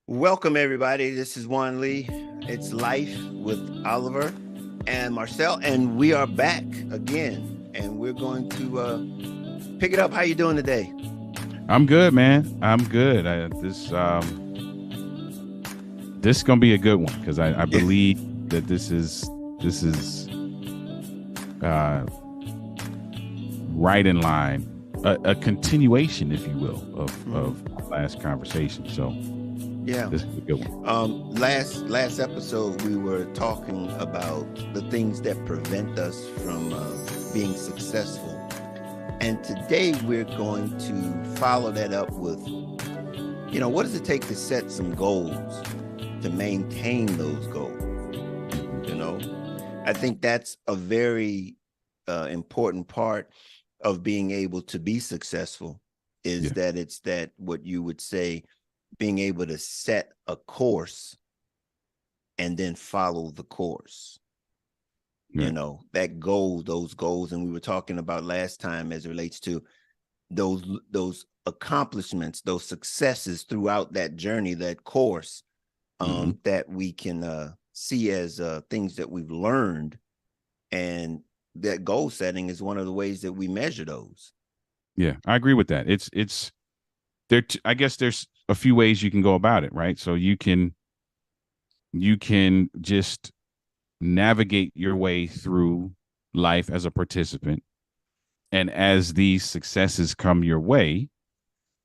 Welcome, everybody. This is Juan Lee. It's Life with Oliver and Marcel, and we are back again. And we're going to pick it up. How you doing today? I'm good, man. I'm good. This is gonna be a good one because I believe that this is uh, right in line, a continuation, if you will, of our last conversation. So Yeah. this is a good one. Last episode we were talking about the things that prevent us from being successful, and today we're going to follow that up with, what does it take to set some goals, to maintain those goals? You know, I think that's a very important part of being able to be successful is Yeah, that it's that what you would say being able to set a course and then follow the course. right. That goal, those goals, and we were talking about last time as it relates to those accomplishments, those successes throughout that journey, that course, Mm-hmm. that we can see as things that we've learned, and that goal setting is one of the ways that we measure those. Yeah, I agree with that. It's there. I guess there's a few ways you can go about it, right? So you can just navigate your way through life as a participant. And as these successes come your way,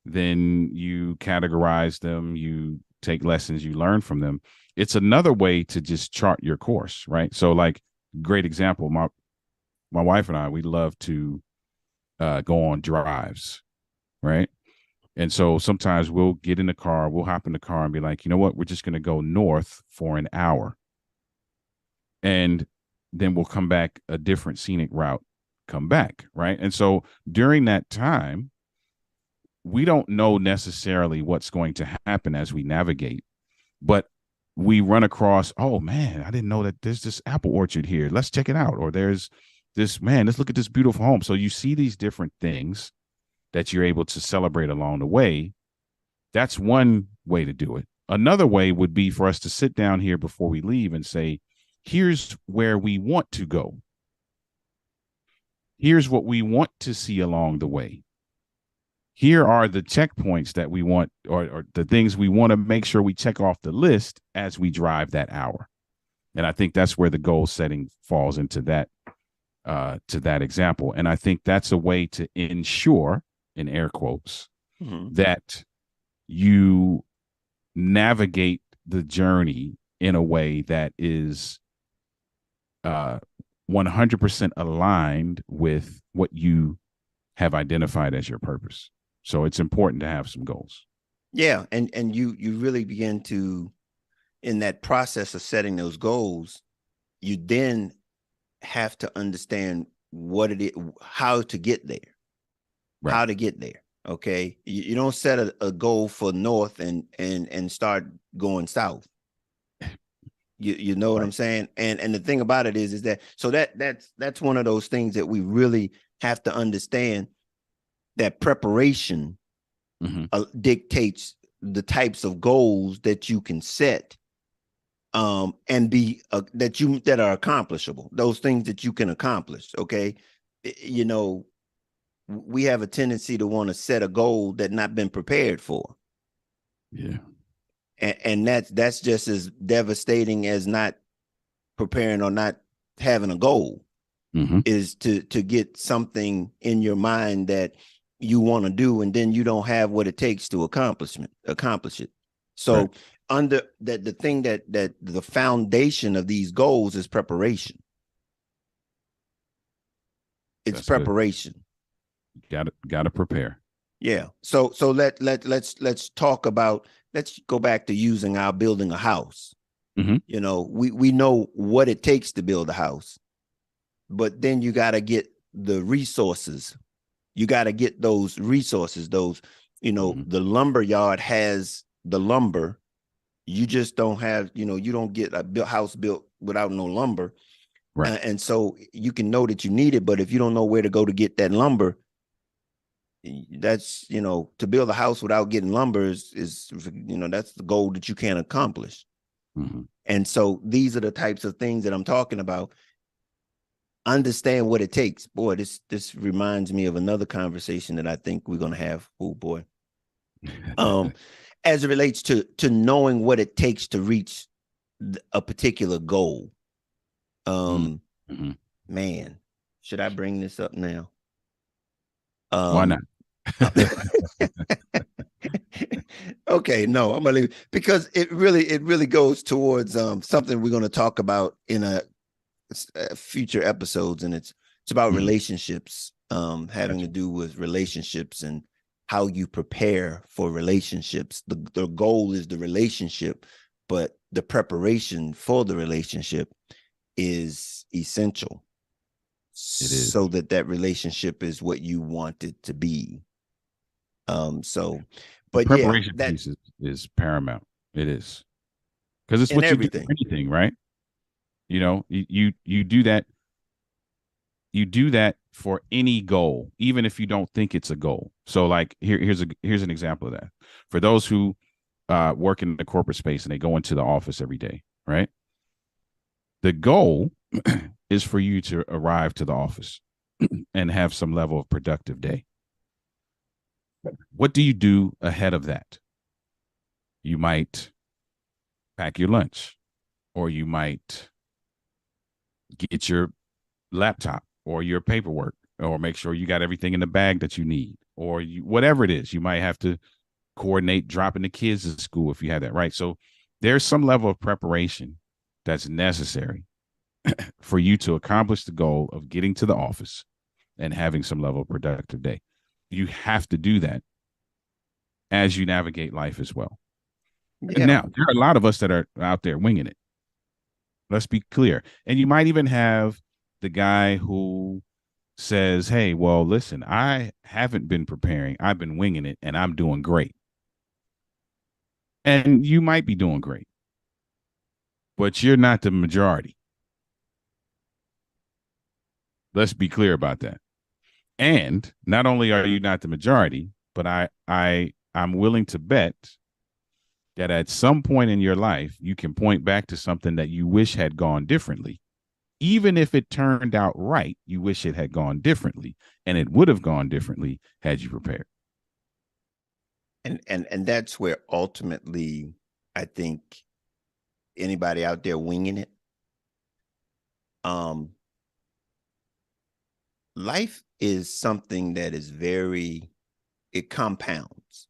then you categorize them, you take lessons, you learn from them. It's another way to just chart your course, right? So, like, great example, my wife and I, we love to go on drives, right? And so sometimes we'll get in the car, we'll hop in the car and be like, you know what, we're just going to go north for an hour. And then we'll come back a different scenic route, come back, right? And so during that time, we don't know necessarily what's going to happen as we navigate, but we run across, oh man, I didn't know that there's this apple orchard here. Let's check it out. Or there's this, man, let's look at this beautiful home. So you see these different things that you're able to celebrate along the way. That's one way to do it. Another way would be for us to sit down here before we leave and say, here's where we want to go. Here's what we want to see along the way. Here are the checkpoints that we want, or the things we want to make sure we check off the list as we drive that hour. And I think that's where the goal setting falls into that, to that example. And I think that's a way to ensure, in air quotes, Mm-hmm. that you navigate the journey in a way that is uh, 100% aligned with what you have identified as your purpose. So it's important to have some goals. Yeah, and you really begin to, in that process of setting those goals, you then have to understand what it is, how to get there, Right. how to get there. Okay, you don't set a goal for north and start going south. You know what I'm Right. saying? And the thing about it is that, so that's one of those things that we really have to understand, that preparation Mm-hmm. dictates the types of goals that you can set, and be that are accomplishable, those things that you can accomplish. Okay, you know, we have a tendency to want to set a goal that not been prepared for, Yeah. and that's just as devastating as not preparing or not having a goal, Mm-hmm. is to get something in your mind that you want to do, and then you don't have what it takes to accomplish it. Right. So under that, the thing that the foundation of these goals is preparation. It's That's good. preparation. Got to prepare. Yeah. So let's talk about, let's go back to using our building a house. Mm-hmm. We know what it takes to build a house, but then you got to get the resources. You got to get those resources, Mm-hmm. the lumber yard has the lumber. You just don't have, you don't get a house built without no lumber. Right. And so you can know that you need it, but if you don't know where to go to get that lumber, That's, to build a house without getting lumber is that's the goal that you can't accomplish. Mm-hmm. And so these are the types of things that I'm talking about. Understand what it takes. Boy, this reminds me of another conversation that I think we're going to have. Oh boy. As it relates to knowing what it takes to reach a particular goal. Mm-hmm. Man, should I bring this up now? Why not? Okay, no, I'm gonna leave it because it really goes towards something we're going to talk about in a future episodes, and it's about relationships, having to do with relationships and how you prepare for relationships. The goal is the relationship, but the preparation for the relationship is essential. It is. So that relationship is what you want it to be. But preparation piece is paramount. It is, because it's what you do for anything, right? You do that. You do that for any goal, even if you don't think it's a goal. So, like, here's an example of that. For those who work in the corporate space and they go into the office every day, right? The goal is for you to arrive to the office and have some level of productive day. What do you do ahead of that? You might pack your lunch, or you might get your laptop or your paperwork, or make sure you got everything in the bag that you need, or whatever it is. You might have to coordinate dropping the kids at school if you have that, right? So there's some level of preparation that's necessary for you to accomplish the goal of getting to the office and having some level of productive day. You have to do that as you navigate life as well. Yeah. Now, there are a lot of us that are out there winging it. Let's be clear. And you might even have the guy who says, hey, well, listen, I haven't been preparing. I've been winging it and I'm doing great. And you might be doing great, but you're not the majority. Let's be clear about that. And not only are you not the majority, but I'm willing to bet that at some point in your life, you can point back to something that you wish had gone differently. Even if it turned out right, you wish it had gone differently, and it would have gone differently had you prepared. And that's where ultimately, I think, anybody out there winging it, life is something that is it compounds.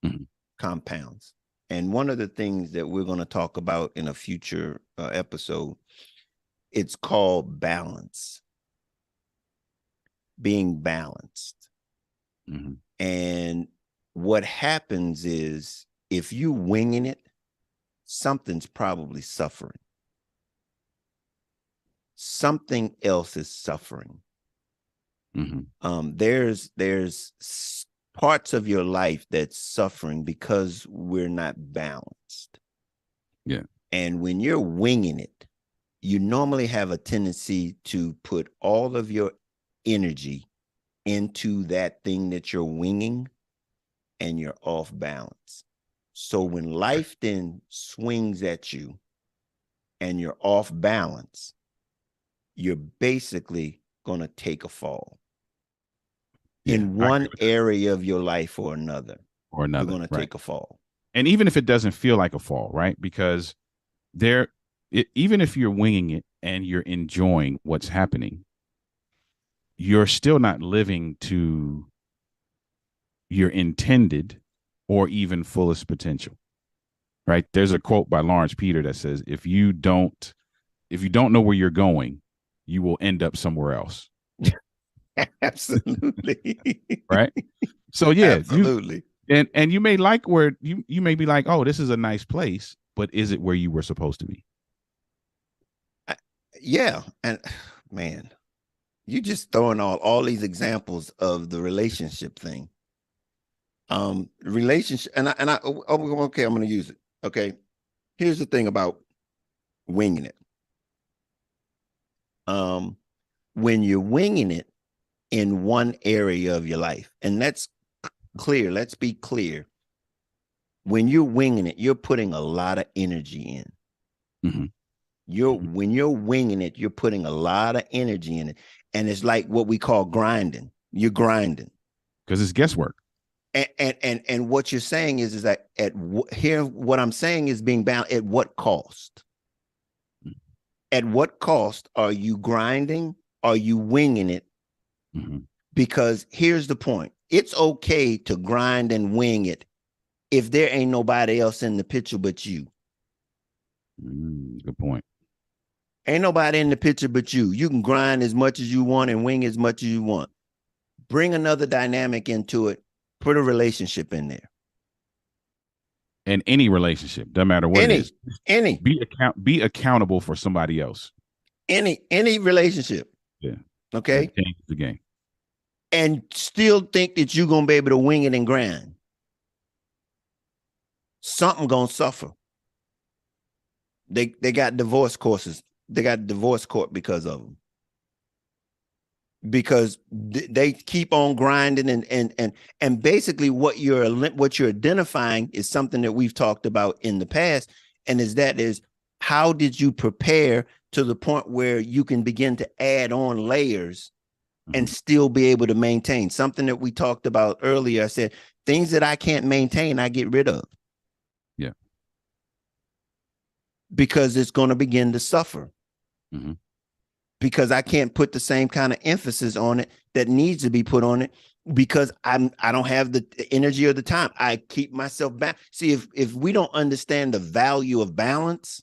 Mm-hmm. Compounds. And one of the things that we're going to talk about in a future episode, it's called balance. Being balanced. Mm-hmm. And what happens is, if you winging it, something's probably suffering. Something else is suffering. Mm-hmm. There's parts of your life that's suffering because we're not balanced. Yeah. And when you're winging it, you normally have a tendency to put all of your energy into that thing that you're winging, and you're off balance. So when life then swings at you and you're off balance, you're basically going to take a fall. Yeah, in one area of your life or another. You're going to take a fall. And even if it doesn't feel like a fall, right? Because even if you're winging it and you're enjoying what's happening, you're still not living to your intended or even fullest potential, right? There's a quote by Lawrence Peter that says, if you don't know where you're going, you will end up somewhere else. Absolutely. Right. So yeah, absolutely. And you may like where you may be like, oh, this is a nice place, but is it where you were supposed to be? Yeah. And man, you just throwing all these examples of the relationship thing. Relationship, and I okay, I'm going to use it. Okay. Here's the thing about winging it. When you're winging it in one area of your life. And that's clear. Let's be clear. When you're winging it, you're putting a lot of energy in. Mm-hmm. When you're winging it, you're putting a lot of energy in it. And it's like what we call grinding. You're grinding. Because it's guesswork. And what you're saying is that here, what I'm saying is being bound at what cost? Mm-hmm. At what cost are you grinding? Are you winging it? Mm-hmm. Because here's the point. It's okay to grind and wing it if there ain't nobody else in the picture but you. Good point. Ain't nobody in the picture but you. You can grind as much as you want and wing as much as you want. Bring another dynamic into it. Put a relationship in there. In any relationship, doesn't matter what it is. Be accountable for somebody else. Any relationship. Yeah. Okay. That changes the game. And still think that you're gonna be able to wing it and grind. Something gonna suffer. They got divorce courses. They got divorce court because of them. Because they keep on grinding and basically what you're identifying is something that we've talked about in the past, and is how did you prepare to the point where you can begin to add on layers and still be able to maintain something that we talked about earlier. I said things that I can't maintain, I get rid of. Yeah. Because it's going to begin to suffer. Mm-hmm. Because I can't put the same kind of emphasis on it that needs to be put on it because I don't have the energy or the time. I keep myself back. See, if we don't understand the value of balance,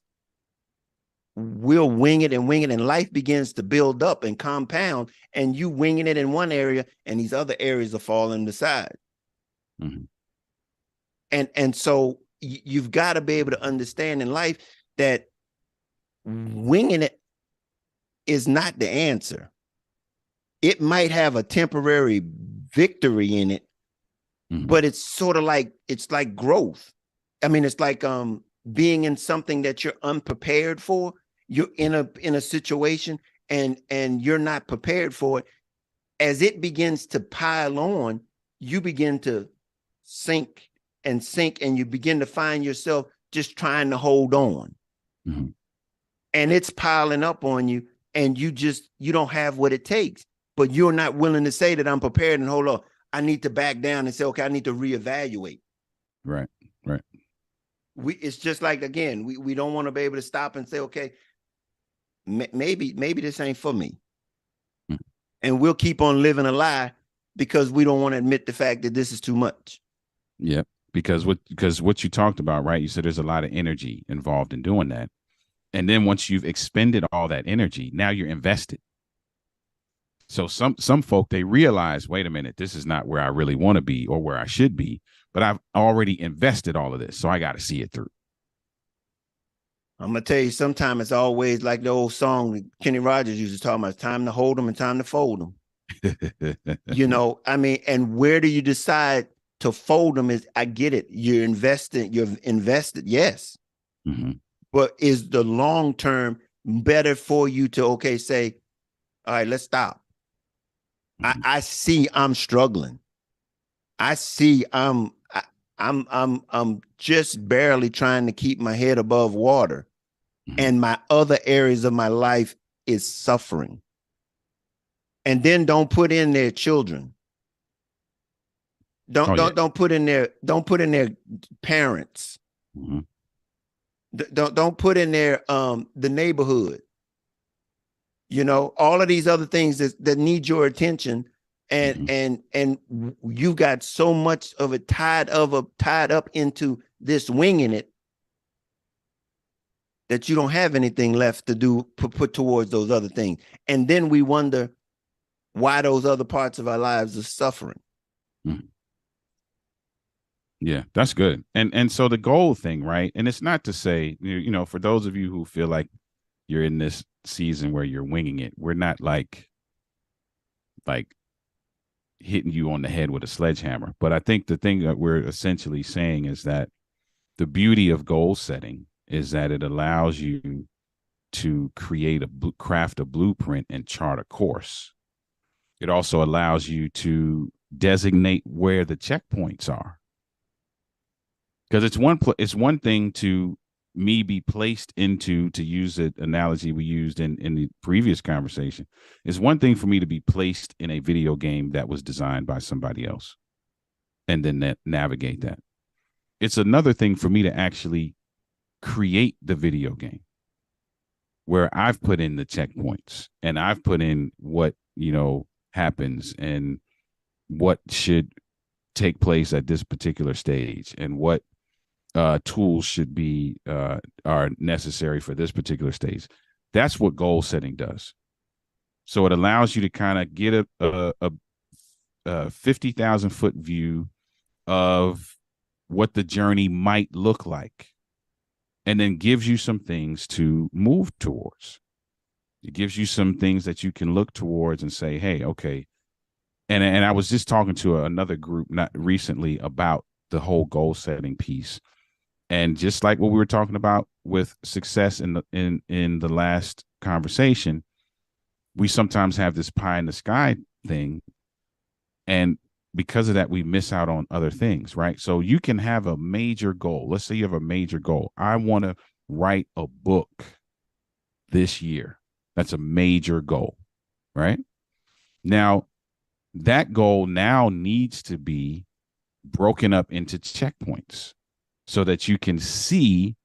we'll wing it, and life begins to build up and compound, and you winging it in one area and these other areas are falling aside. Mm-hmm. And so you've got to be able to understand in life that winging it is not the answer. It might have a temporary victory in it, but it's sort of like, it's like growth. I mean, it's like being in something that you're unprepared for. You're in a situation and you're not prepared for it. As it begins to pile on, you begin to sink, and you begin to find yourself just trying to hold on. Mm-hmm. And it's piling up on you. And you don't have what it takes, but you're not willing to say that I'm prepared and hold on. I need to back down and say, okay, I need to reevaluate. Right. It's just like, again, we don't want to be able to stop and say, okay, maybe this ain't for me. Mm-hmm. And we'll keep on living a lie because we don't want to admit the fact that this is too much. Yeah. Because what you talked about, right? You said there's a lot of energy involved in doing that. And then once you've expended all that energy, now you're invested. So some folk, they realize, wait a minute, this is not where I really want to be or where I should be, but I've already invested all of this. So I got to see it through. I'm going to tell you, sometimes it's always like the old song that Kenny Rogers used to talk about, it's time to hold them and time to fold them. I mean, and where do you decide to fold them is, I get it. You're invested, yes. Mm-hmm. But is the long term better for you to say, all right, let's stop. Mm-hmm. I see I'm struggling. I see I'm just barely trying to keep my head above water, mm-hmm. and my other areas of my life is suffering. And then don't put in their children. Don't put in their parents. Mm-hmm. Don't put in there the neighborhood, all of these other things that need your attention, and mm-hmm. and you got so much of it tied up into this winging it that you don't have anything left to do put towards those other things, and then we wonder why those other parts of our lives are suffering. Mm-hmm. Yeah, that's good. And so the goal thing, right? And it's not to say, for those of you who feel like you're in this season where you're winging it, we're not like hitting you on the head with a sledgehammer. But I think the thing that we're essentially saying is that the beauty of goal setting is that it allows you to craft a blueprint and chart a course. It also allows you to designate where the checkpoints are. Because it's one thing to me be placed into, to use the analogy we used in the previous conversation, it's one thing for me to be placed in a video game that was designed by somebody else and then navigate that. It's another thing for me to actually create the video game where I've put in the checkpoints and I've put in what, happens and what should take place at this particular stage and what tools should be are necessary for this particular stage. That's what goal setting does. So it allows you to kind of get a 50,000 foot view of what the journey might look like, and then gives you some things to move towards. It gives you some things that you can look towards and say, hey, okay. And I was just talking to another group not recently about the whole goal setting piece. And just like what we were talking about with success in the last conversation, we sometimes have this pie in the sky thing. And because of that, we miss out on other things, right? So you can have a major goal. Let's say you have a major goal. I want to write a book this year. That's a major goal, right? Now, that goal now needs to be broken up into checkpoints so that you can see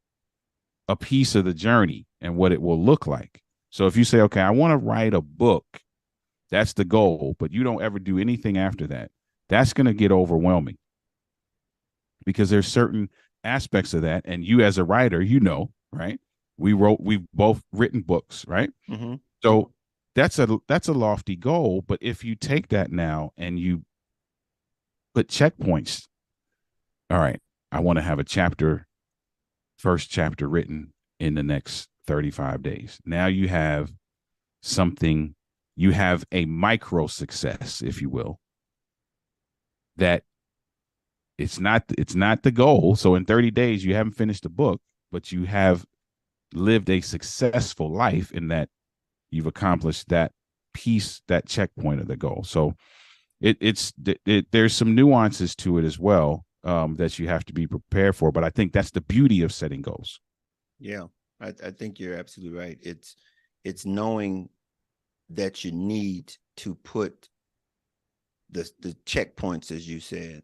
a piece of the journey and what it will look like. So if you say, okay, I want to write a book, that's the goal, but you don't ever do anything after that, that's going to get overwhelming because there's certain aspects of that. And you as a writer, right? We've both written books, right? Mm-hmm. So that's a lofty goal. But if you take that now and you put checkpoints, all right, I want to have first chapter written in the next 35 days. Now you have something, you have a micro success, if you will, that it's not the goal. So in 30 days, you haven't finished the book, but you have lived a successful life in that you've accomplished that piece, that checkpoint of the goal. So there's some nuances to it as well that you have to be prepared for. But I think that's the beauty of setting goals. Yeah, I think you're absolutely right. It's knowing that you need to put the checkpoints, as you said,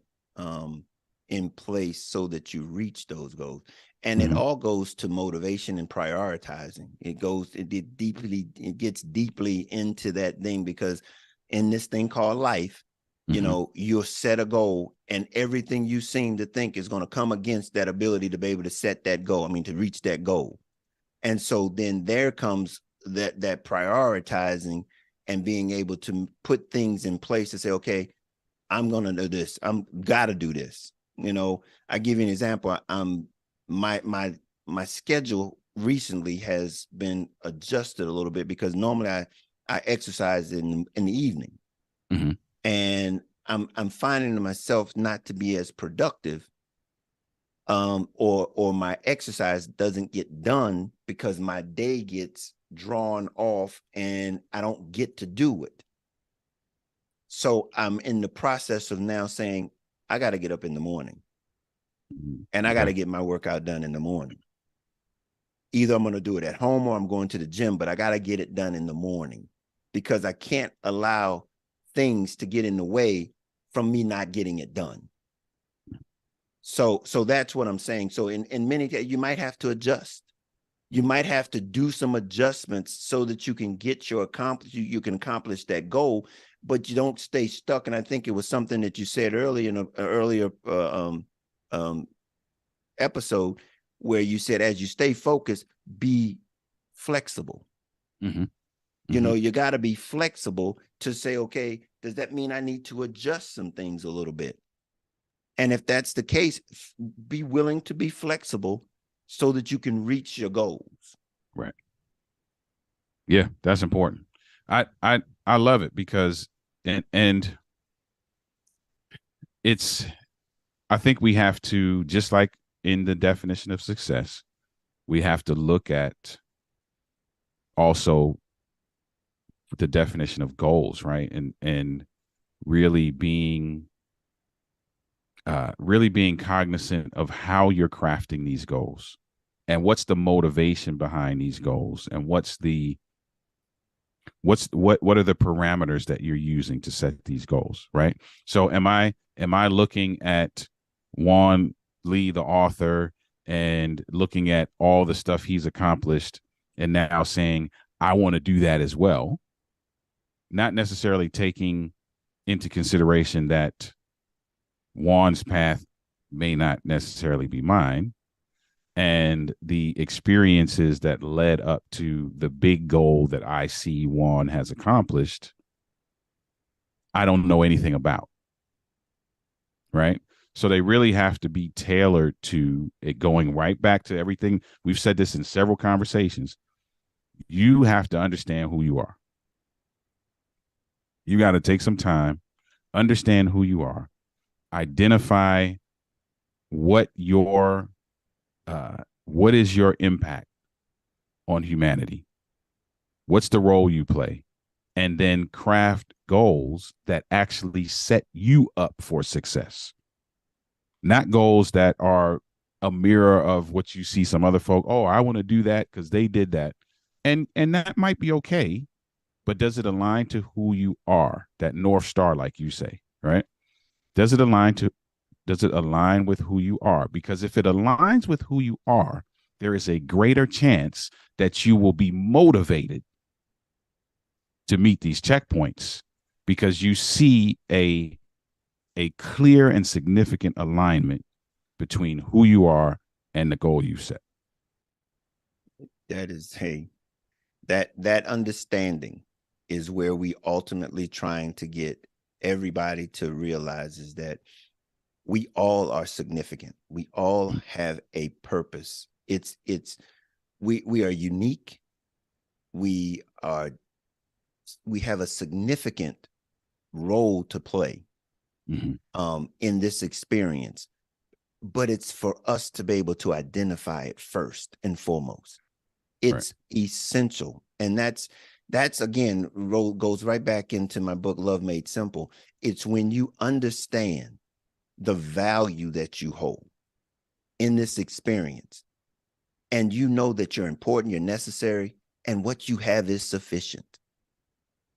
in place so that you reach those goals. And it all goes to motivation and prioritizing. It gets deeply into that thing, because in this thing called life, you'll set a goal and everything you seem to think is going to come against that ability to be able to set that goal. I mean, to reach that goal. And so then there comes that prioritizing and being able to put things in place to say, okay, I'm going to do this. I'm got to do this. I give you an example. My schedule recently has been adjusted a little bit because normally I exercise in the evening, and I'm finding myself not to be as productive, or my exercise doesn't get done because my day gets drawn off and I don't get to do it. So I'm in the process of now saying I got to get up in the morning. And I got to get my workout done in the morning. Either I'm going to do it at home or I'm going to the gym, but I got to get it done in the morning because I can't allow things to get in the way from me not getting it done. So that's what I'm saying. So in many cases, you might have to adjust. You might have to do some adjustments so that you can get you can accomplish that goal, but you don't stay stuck. And I think it was something that you said earlier in an earlier episode where you said, as you stay focused, be flexible. You got to be flexible to say, okay, does that mean I need to adjust some things a little bit? And if that's the case, be willing to be flexible so that you can reach your goals. Right. Yeah, that's important. I love it because and it's, I think we have to, just like in the definition of success, we have to look at also the definition of goals, right? And really being cognizant of how you're crafting these goals and what's the motivation behind these goals, and what are the parameters that you're using to set these goals, right? So am I looking at Juan Lee, the author, and looking at all the stuff he's accomplished and now saying, I want to do that as well, not necessarily taking into consideration that Juan's path may not necessarily be mine, and the experiences that led up to the big goal that I see Juan has accomplished, I don't know anything about, right? So they really have to be tailored to it, going right back to everything. We've said this in several conversations. You have to understand who you are. You got to take some time, understand who you are, identify what is your impact on humanity? What's the role you play? And then craft goals that actually set you up for success. Not goals that are a mirror of what you see some other folk. Oh, I want to do that because they did that. And that might be okay, but does it align to who you are? That North Star, like you say, right? Does it align with who you are? Because if it aligns with who you are, there is a greater chance that you will be motivated to meet these checkpoints, because you see a clear and significant alignment between who you are and the goal you set. That is, hey, that understanding is where we ultimately trying to get everybody to realize, is that we all are significant. We all have a purpose. We are unique. We have a significant role to play in this experience, but it's for us to be able to identify it first and foremost. It's essential. And that's again, goes right back into my book, Love Made Simple. It's when you understand the value that you hold in this experience, and you know that you're important, you're necessary, and what you have is sufficient.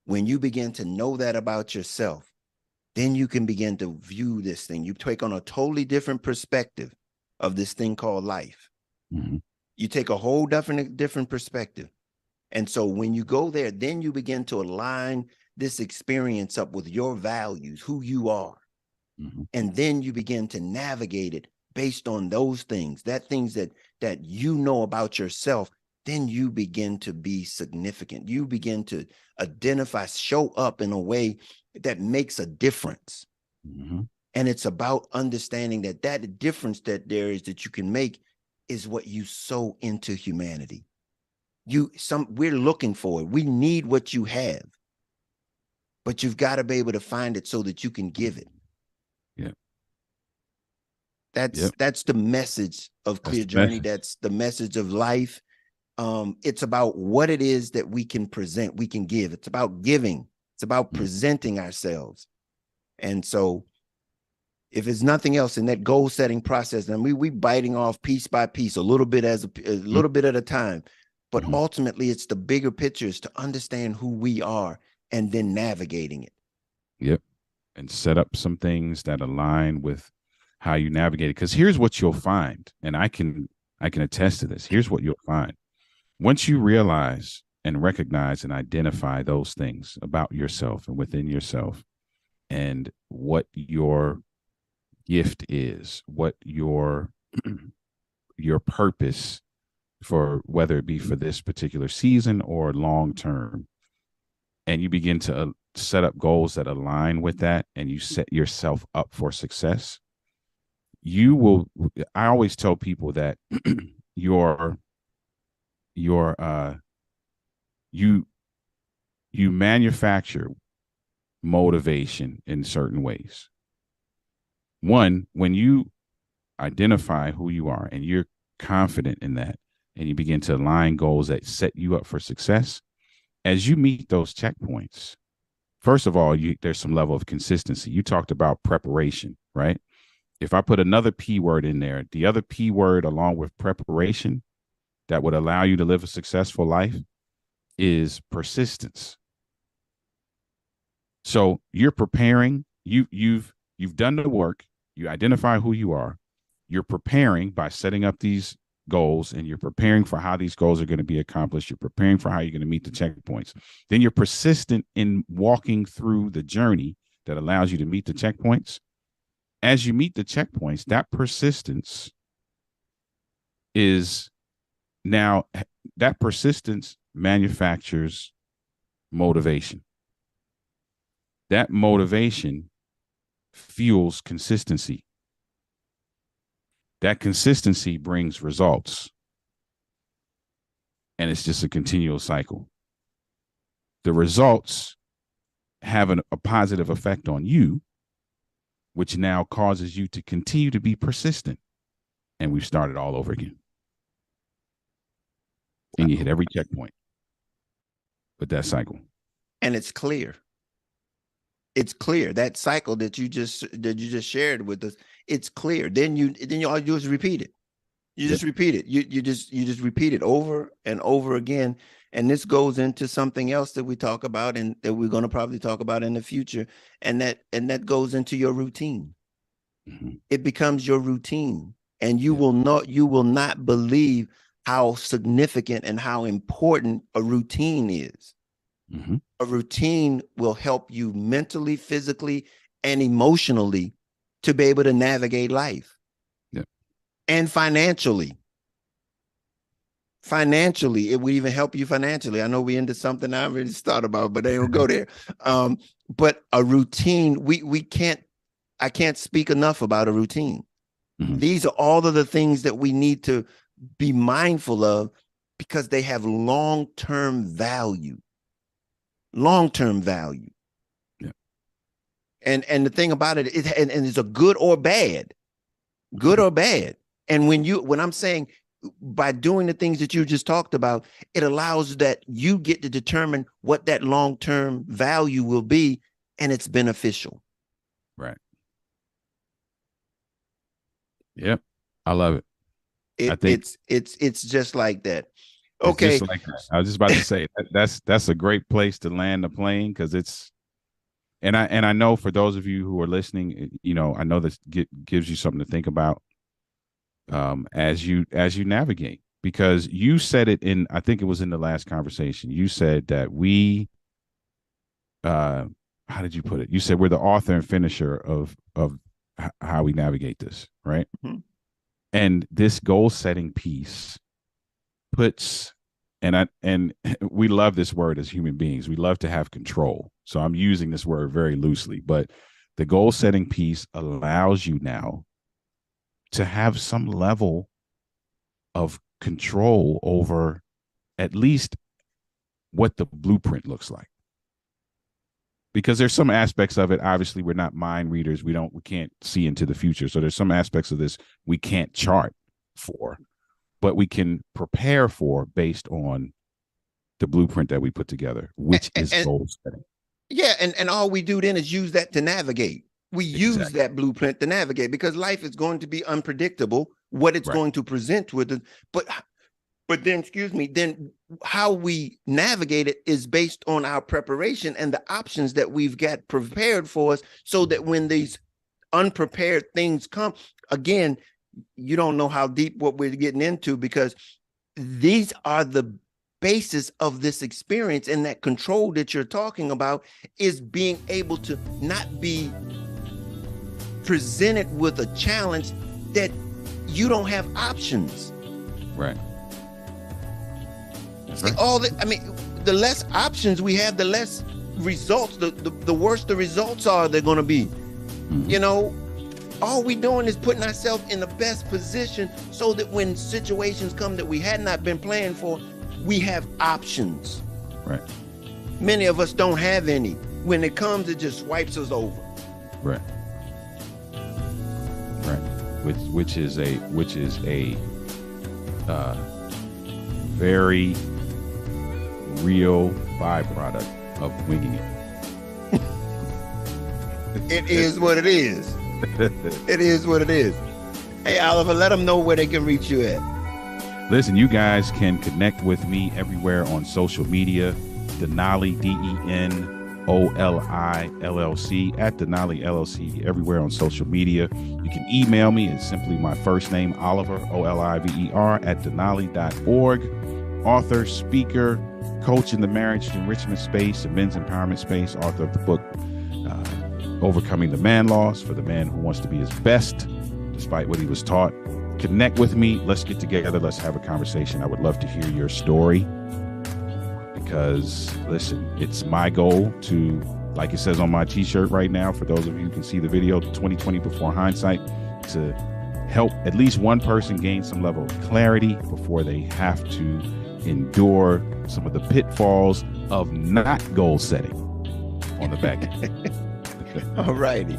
When you begin to know that about yourself, then you can begin to view this thing. You take on a totally different perspective of this thing called life. Mm-hmm. You take a whole different perspective. And so when you go there, then you begin to align this experience up with your values, who you are. Mm-hmm. And then you begin to navigate it based on those things, things that you know about yourself. Then you begin to be significant. You begin to identify, show up in a way that makes a difference. Mm-hmm. And it's about understanding that difference that there is that you can make is what you sow into humanity. We're looking for it. We need what you have, but you've got to be able to find it so that you can give it. Yeah. That's the message of Clear Journey. That's the message of life. It's about what it is that we can present, we can give. It's about giving. It's about presenting ourselves. And so if it's nothing else in that goal setting process, then we biting off piece by piece, a little bit at a time. But ultimately, it's the bigger picture, is to understand who we are and then navigating it. Yep. And set up some things that align with how you navigate it. Because here's what you'll find, and I can attest to this. Here's what you'll find. Once you realize and recognize and identify those things about yourself and within yourself, and what your gift is, what your purpose, for whether it be for this particular season or long term, and you begin to set up goals that align with that, and you set yourself up for success, I always tell people that you manufacture motivation in certain ways. One, when you identify who you are and you're confident in that, and you begin to align goals that set you up for success, as you meet those checkpoints, first of all, there's some level of consistency. You talked about preparation, right? If I put another P word in there, the other P word along with preparation that would allow you to live a successful life is persistence. So you're preparing, you've done the work, you identify who you are, you're preparing by setting up these goals, and you're preparing for how these goals are going to be accomplished. You're preparing for how you're going to meet the checkpoints. Then you're persistent in walking through the journey that allows you to meet the checkpoints. As you meet the checkpoints, that persistence is now, that persistence manufactures motivation. That motivation fuels consistency. That consistency brings results. And it's just a continual cycle. The results have a positive effect on you, which now causes you to continue to be persistent. And we've started all over again. And you hit every checkpoint with that cycle. And it's clear. It's clear. That cycle that you just shared with us, it's clear. Then all you do is repeat it. You just repeat it. You just repeat it over and over again. And this goes into something else that we talk about and that we're going to probably talk about in the future. And that goes into your routine. Mm-hmm. It becomes your routine. And you will not believe how significant and how important a routine is. Mm-hmm. A routine will help you mentally, physically, and emotionally to be able to navigate life. Yep. And financially. Financially, it would even help you financially. I know we into something I already thought about, but they don't go there. But a routine, I can't speak enough about a routine. Mm-hmm. These are all of the things that we need to be mindful of because they have long-term value. Long-term value. Yeah. And the thing about it is, and it's a good or bad. And when I'm saying by doing the things that you just talked about, it allows that you get to determine what that long-term value will be, and it's beneficial. Right. Yep. I love it. I think it's just like that. Okay. Like that. I was just about to say that's a great place to land the plane because it's, and I know for those of you who are listening, I know this gives you something to think about as you navigate, because you said it I think it was in the last conversation. You said that how did you put it? You said we're the author and finisher of how we navigate this, right? Mm-hmm. And this goal setting piece puts, and we love this word as human beings. We love to have control. So I'm using this word very loosely, but the goal setting piece allows you now to have some level of control over at least what the blueprint looks like. Because there's some aspects of it, obviously we're not mind readers. We can't see into the future. So there's some aspects of this we can't chart for, but we can prepare for based on the blueprint that we put together, which is goal setting. Yeah. And all we do then is use that to navigate. We use that blueprint to navigate because life is going to be unpredictable, what it's going to present with it. But then, then how we navigate it is based on our preparation and the options that we've got prepared for us so that when these unprepared things come, again, you don't know how deep what we're getting into because these are the basis of this experience, and that control that you're talking about is being able to not be presented with a challenge that you don't have options. Right. See, the less options we have, the less results, the worse the results are they're going to be. Mm-hmm. All we doing is putting ourselves in the best position so that when situations come that we had not been planning for, we have options. Right. Many of us don't have any. When it comes, it just wipes us over. Right. Right. Which is a very real byproduct of winging it. It is what it is. It is what it is. Hey, Oliver, let them know where they can reach you at. Listen, you guys can connect with me everywhere on social media. Denali, DENOLI LLC, at Denali LLC, everywhere on social media. You can email me. It's simply my first name, Oliver, OLIVER, at denali.org. Author, speaker, coach in the marriage enrichment space and men's empowerment space, author of the book, Overcoming the Man Loss, for the man who wants to be his best despite what he was taught. Connect with me. Let's get together. Let's have a conversation. I would love to hear your story because, listen, it's my goal to, like it says on my t-shirt right now, for those of you who can see the video, 2020 before hindsight, to help at least one person gain some level of clarity before they have to endure some of the pitfalls of not goal setting on the back end. All righty.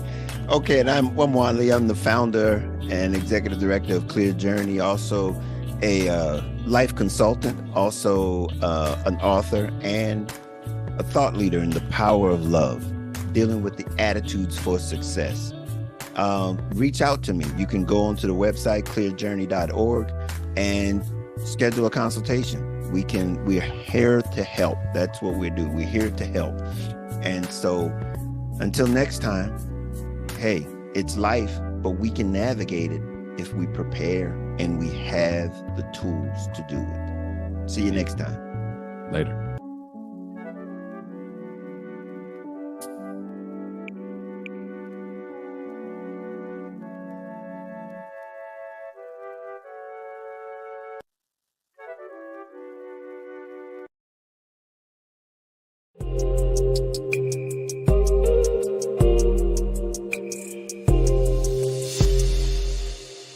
Okay, and I'm Wamwali. I'm the founder and executive director of Clear Journey, also a life consultant, also an author and a thought leader in the power of love, dealing with the attitudes for success. Reach out to me. You can go onto the website, clearjourney.org, and schedule a consultation. We're here to help. That's what we do. We're here to help. And so until next time, hey, it's life, but we can navigate it if we prepare and we have the tools to do it. See you next time. Later.